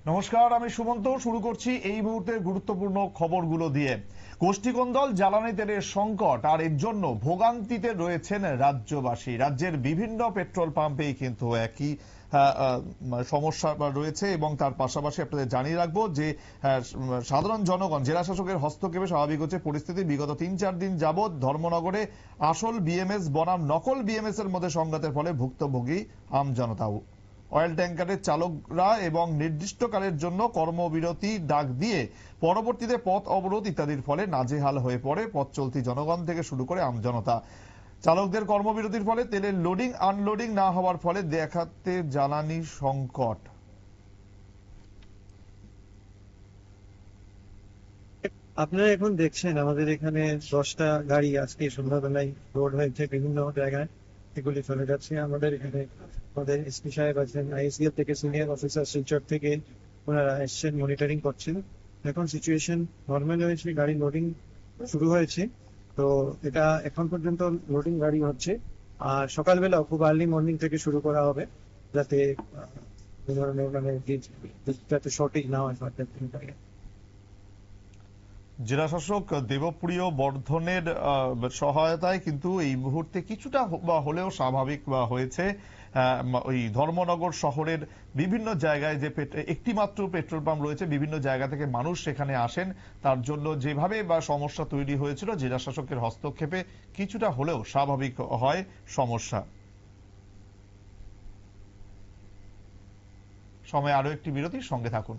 নমস্কার, আমি সুমন্ত। শুরু করছি এই মুহূর্তে গুরুত্বপূর্ণ খবরগুলো দিয়ে। কোষ্ঠীকন্দল, জ্বালানি তেলের সংকট আর এর জন্য ভোগান্তিতে রয়েছেন রাজ্যবাসী। রাজ্যের বিভিন্ন পেট্রোল পাম্পেই কিন্তু একই সমস্যা রয়েছে এবং তার পাশাপাশি আপনাদের জানিয়ে রাখবো যে সাধারণ জনগণ, জেলা শাসকের হস্তক্ষেপে স্বাভাবিক হচ্ছে পরিস্থিতি। বিগত ৩-৪ দিন যাবৎ ধর্মনগরে আসল বিএমএস বনাম নকল বিএমএস এর মধ্যে সংঘাতের ফলে ভুক্তভোগী আমজনতাও। অয়েল ট্যাঙ্কারের চালকরা এবং নির্দিষ্টকালের জন্য কর্মবিরতি ডাক দিয়ে পরবর্তীতে পথ অবরোধ ইত্যাদির ফলে নাজেহাল হয়ে পড়ে পথ চলতি জনগণ থেকে শুরু করে আমজনতা। চালকদের কর্মবিরতির ফলে তেলের লোডিং আনলোডিং না হওয়ার ফলে দেখাতে জ্বালানি সংকট। আপনারা এখন দেখছেন আমাদের এখানে 10টা গাড়ি আজকে সন্ধ্যাবেলায় লোড হয়েছে বিভিন্ন জায়গায়, এগুলি চলে যাচ্ছে। আমাদের এখানে আমাদের এসপি সাহেব আছেন, আইএসএফ থেকে সিনিয়র অফিসার শিলচর থেকে ওনারা এসছেন, মনিটরিং করছেন। এখন সিচুয়েশন নর্মাল হয়েছে, গাড়ি লোডিং শুরু হয়েছে। তো এটা এখন পর্যন্ত লোডিং গাড়ি হচ্ছে, আর সকালবেলা খুব আর্লি মর্নিং থেকে শুরু করা হবে, যাতে মানে যাতে শর্টেজ না হয়। জেলা শাসক দেবপ্রিয় বর্ধনের সহায়তায় কিন্তু এই মুহূর্তে কিছুটা হলেও স্বাভাবিক হয়েছে ওই ধর্মনগর শহরের বিভিন্ন জায়গায় যে একটি মাত্র পেট্রোল পাম্প রয়েছে, বিভিন্ন জায়গা থেকে মানুষ সেখানে আসেন। তার জন্য যেভাবে সমস্যা তৈরি হয়েছিল, জেলা শাসকের হস্তক্ষেপে কিছুটা হলেও স্বাভাবিক হয় সমস্যা। সময় আরো একটি বিরতির সঙ্গে থাকুন।